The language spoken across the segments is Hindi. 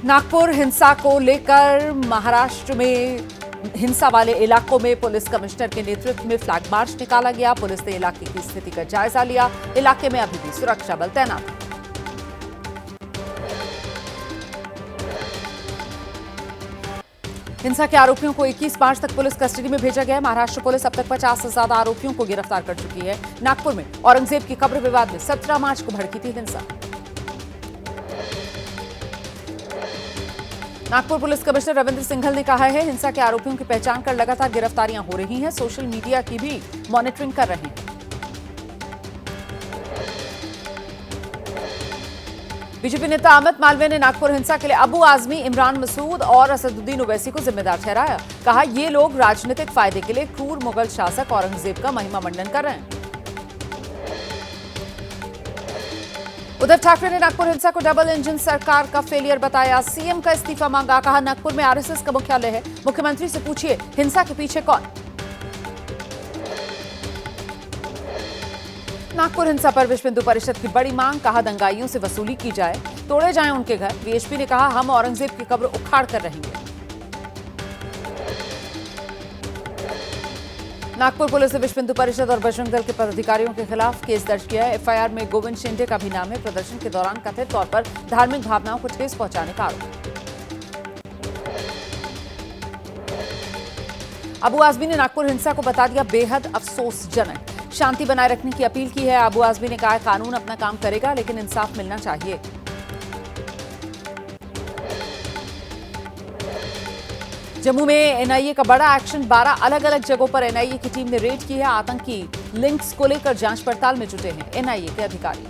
नागपुर हिंसा को लेकर महाराष्ट्र में हिंसा वाले इलाकों में पुलिस कमिश्नर के नेतृत्व में फ्लैग मार्च निकाला गया। पुलिस ने इलाके की स्थिति का जायजा लिया। इलाके में अभी भी सुरक्षा बल तैनात है। हिंसा के आरोपियों को 21 मार्च तक पुलिस कस्टडी में भेजा गया है। महाराष्ट्र पुलिस अब तक 50 से ज्यादा आरोपियों को गिरफ्तार कर चुकी है। नागपुर में औरंगजेब की कब्र विवाद में 17 मार्च को भड़की थी हिंसा। नागपुर पुलिस कमिश्नर रविंद्र सिंघल ने कहा है, हिंसा के आरोपियों की पहचान कर लगातार गिरफ्तारियां हो रही हैं। सोशल मीडिया की भी मॉनिटरिंग कर रहे हैं। बीजेपी नेता अमित मालवीय ने नागपुर हिंसा के लिए अबू आजमी, इमरान मसूद और असदुद्दीन ओवैसी को जिम्मेदार ठहराया। कहा, ये लोग राजनीतिक फायदे के लिए क्रूर मुगल शासक औरंगजेब का महिमा मंडन कर रहे हैं। उद्धव ठाकरे ने नागपुर हिंसा को डबल इंजन सरकार का फेलियर बताया। सीएम का इस्तीफा मांगा। कहा, नागपुर में आरएसएस का मुख्यालय है, मुख्यमंत्री से पूछिए हिंसा के पीछे कौन। नागपुर हिंसा पर विश्व हिंदू परिषद की बड़ी मांग। कहा, दंगाइयों से वसूली की जाए, तोड़े जाएं उनके घर। वीएचपी ने कहा, हम औरंगजेब की कब्र उखाड़ कर रहेंगे। नागपुर पुलिस ने विश्व हिंदू परिषद और बजरंग दल के पदाधिकारियों के खिलाफ केस दर्ज किया है। एफआईआर में गोविंद शिंदे का भी नाम है। प्रदर्शन के दौरान कथित तौर पर धार्मिक भावनाओं को ठेस पहुंचाने का आरोप। अबू आजमी ने नागपुर हिंसा को बता दिया बेहद अफसोसजनक। शांति बनाए रखने की अपील की है। अबू आजमी ने कहा, कानून अपना काम करेगा, लेकिन इंसाफ मिलना चाहिए। जम्मू में एनआईए का बड़ा एक्शन। 12 अलग अलग जगहों पर एनआईए की टीम ने रेड की है। आतंकी लिंक्स को लेकर जांच पड़ताल में जुटे हैं एनआईए के अधिकारी।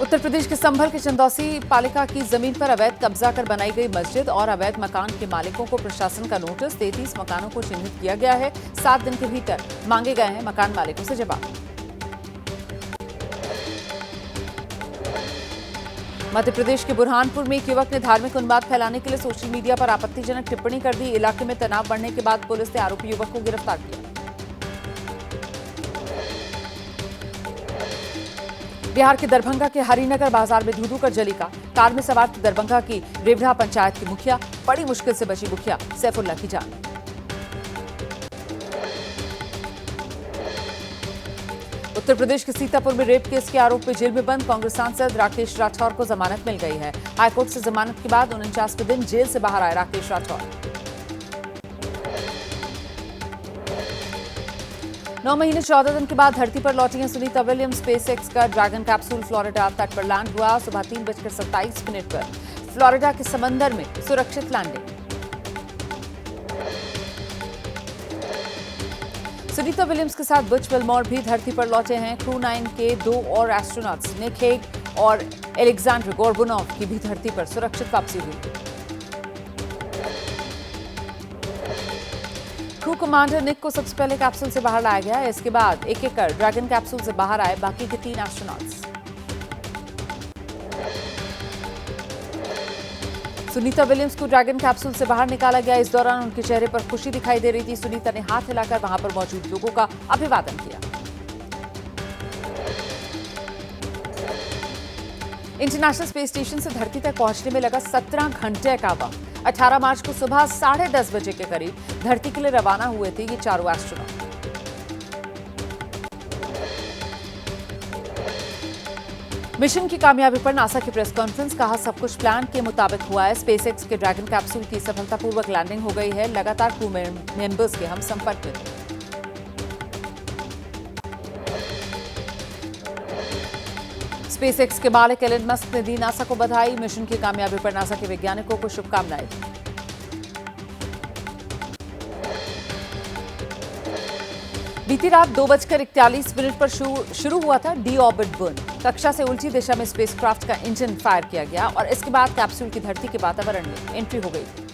उत्तर प्रदेश के संभल के चंदौसी पालिका की जमीन पर अवैध कब्जा कर बनाई गई मस्जिद और अवैध मकान के मालिकों को प्रशासन का नोटिस। 33 मकानों को चिन्हित किया गया है। 7 दिन के भीतर मांगे गए हैं मकान मालिकों से जवाब। मध्य प्रदेश के बुरहानपुर में एक युवक ने धार्मिक उन्माद फैलाने के लिए सोशल मीडिया पर आपत्तिजनक टिप्पणी कर दी। इलाके में तनाव बढ़ने के बाद पुलिस ने आरोपी युवक को गिरफ्तार किया। बिहार के दरभंगा के हरिनगर बाजार में धू-धू कर जली कार में सवार थी दरभंगा की रेवढ़ा पंचायत की मुखिया। बड़ी मुश्किल से बची मुखिया सैफुल्ला की जान। उत्तर प्रदेश के सीतापुर में रेप केस के आरोप में जेल में बंद कांग्रेस सांसद राकेश राठौर को जमानत मिल गई है। हाईकोर्ट से जमानत के बाद 49वें दिन जेल से बाहर आए राकेश राठौर। 9 महीने 14 दिन के बाद धरती पर लौटी हैं सुनीता विलियम्स। स्पेसएक्स का ड्रैगन कैप्सूल फ्लोरिडा तट पर लैंड हुआ। सुबह 3:27 पर फ्लोरिडा के समंदर में सुरक्षित लैंडिंग। सुनीता विलियम्स के साथ बुच विल्मोर भी धरती पर लौटे हैं। क्रू 9 के 2 और एस्ट्रोनॉट्स निक हेग और एलेक्जेंडर गोर्बुनोव की भी धरती पर सुरक्षित वापसी हुई। क्रू कमांडर निक को सबसे पहले कैप्सूल से बाहर लाया गया। इसके बाद एक एक कर ड्रैगन कैप्सूल से बाहर आए बाकी के 3 एस्ट्रोनॉट्स। सुनीता विलियम्स को ड्रैगन कैप्सूल से बाहर निकाला गया। इस दौरान उनके चेहरे पर खुशी दिखाई दे रही थी। सुनीता ने हाथ हिलाकर वहां पर मौजूद लोगों का अभिवादन किया। इंटरनेशनल स्पेस स्टेशन से धरती तक पहुंचने में लगा 17 घंटे का वक्त। 18 मार्च को सुबह 10:30 बजे के करीब धरती के लिए रवाना हुए थे ये चारों एस्ट्रोनॉट। मिशन की कामयाबी पर नासा की प्रेस कॉन्फ्रेंस। कहा, सब कुछ प्लान के मुताबिक हुआ है। स्पेसएक्स के ड्रैगन कैप्सूल की सफलतापूर्वक लैंडिंग हो गई है। लगातार क्रू मेंबर्स के हम संपर्क में थे। स्पेसएक्स के मालिक एलन मस्क ने दी नासा को बधाई। मिशन की कामयाबी पर नासा के वैज्ञानिकों को शुभकामनाएं दी। बीती रात 2:41 पर शुरू हुआ था डी ऑर्बिट बर्न। कक्षा से उल्टी दिशा में स्पेसक्राफ्ट का इंजन फायर किया गया और इसके बाद कैप्सूल की धरती के वातावरण में एंट्री हो गई थी।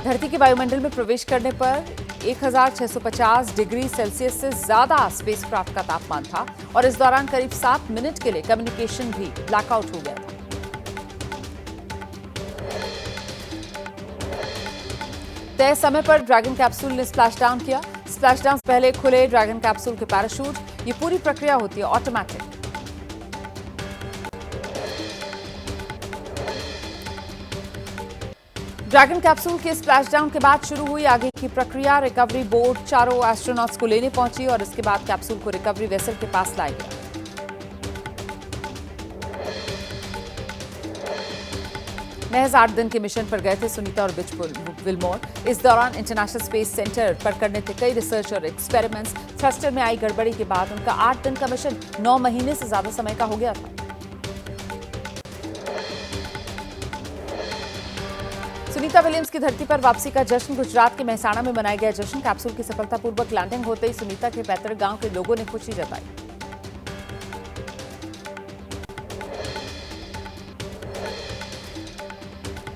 धरती के वायुमंडल में प्रवेश करने पर 1650 डिग्री सेल्सियस से ज्यादा स्पेसक्राफ्ट का तापमान था और इस दौरान करीब 7 मिनट के लिए कम्युनिकेशन भी ब्लैकआउट हो गया था। तय समय पर ड्रैगन कैप्सूल ने स्प्लैश डाउन किया। स्प्लैशडाउन से पहले खुले ड्रैगन कैप्सूल के पैराशूट। ये पूरी प्रक्रिया होती है ऑटोमेटिक। ड्रैगन कैप्सूल के स्प्लैशडाउन के बाद शुरू हुई आगे की प्रक्रिया। रिकवरी बोट चारों एस्ट्रोनॉट्स को लेने पहुंची और इसके बाद कैप्सूल को रिकवरी वेसल के पास लाया गया। महज 8 दिन के मिशन पर गए थे सुनीता और बिच विल्मोर। इस दौरान इंटरनेशनल स्पेस सेंटर पर करने थे कई रिसर्च और एक्सपेरिमेंट्स। थ्रस्टर में आई गड़बड़ी के बाद उनका 8 दिन का मिशन 9 महीने से ज्यादा समय का हो गया था। सुनीता विलियम्स की धरती पर वापसी का जश्न। गुजरात के मेहसाणा में मनाया गया जश्न। कैप्सूल की सफलतापूर्वक लैंडिंग होते ही सुनीता के पैतृक गांव के लोगों ने खुशी जताई।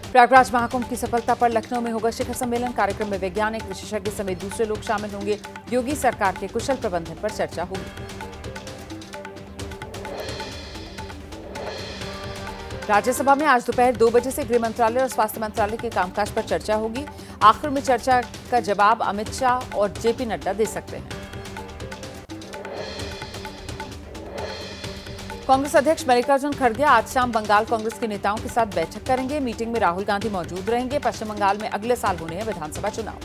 प्रयागराज महाकुंभ की सफलता पर लखनऊ में होगा शिखर सम्मेलन। कार्यक्रम में वैज्ञानिक, विशेषज्ञ समेत दूसरे लोग शामिल होंगे। योगी सरकार के कुशल प्रबंधन पर चर्चा होगी। राज्यसभा में आज दोपहर 2 बजे से गृह मंत्रालय और स्वास्थ्य मंत्रालय के कामकाज पर चर्चा होगी। आखिर में चर्चा का जवाब अमित शाह और जेपी नड्डा दे सकते हैं। कांग्रेस अध्यक्ष मल्लिकार्जुन खड़गे आज शाम बंगाल कांग्रेस के नेताओं के साथ बैठक करेंगे। मीटिंग में राहुल गांधी मौजूद रहेंगे। पश्चिम बंगाल में अगले साल होने हैं विधानसभा चुनाव।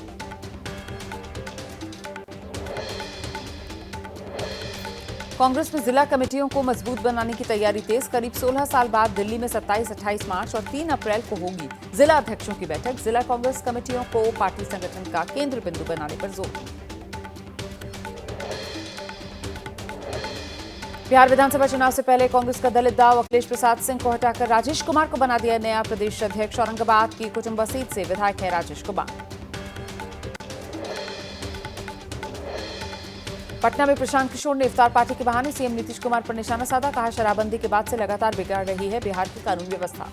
कांग्रेस में जिला कमेटियों को मजबूत बनाने की तैयारी तेज। करीब 16 साल बाद दिल्ली में 27-28 मार्च और 3 अप्रैल को होगी जिला अध्यक्षों की बैठक। जिला कांग्रेस कमेटियों को पार्टी संगठन का केंद्र बिंदु बनाने पर जोर। बिहार विधानसभा चुनाव से पहले कांग्रेस का दलित दाव। अखिलेश प्रसाद सिंह को हटाकर राजेश कुमार को बना दिया नया प्रदेश अध्यक्ष। औरंगाबाद की कुटुंबा सीट से विधायक है राजेश कुमार। पटना में प्रशांत किशोर ने इफ्तार पार्टी के बहाने सीएम नीतीश कुमार पर निशाना साधा। कहा शराबबंदी के बाद से लगातार बिगड़ रही है बिहार की कानून व्यवस्था।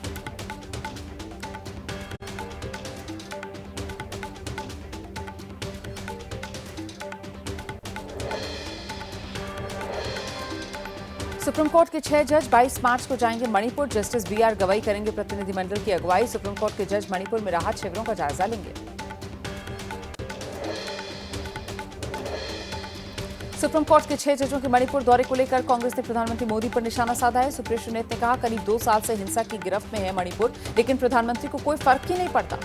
सुप्रीम कोर्ट के 6 जज 22 मार्च को जाएंगे मणिपुर। जस्टिस बीआर गवई करेंगे प्रतिनिधिमंडल की अगुवाई। सुप्रीम कोर्ट के जज मणिपुर में राहत शिविरों का जायजा लेंगे। सुप्रीम कोर्ट के 6 जजों के मणिपुर दौरे को लेकर कांग्रेस ने प्रधानमंत्री मोदी पर निशाना साधा है। सुप्रियो सुनेत ने कहा करीब 2 साल से हिंसा की गिरफ्त में है मणिपुर, लेकिन प्रधानमंत्री को कोई फर्क ही नहीं पड़ता।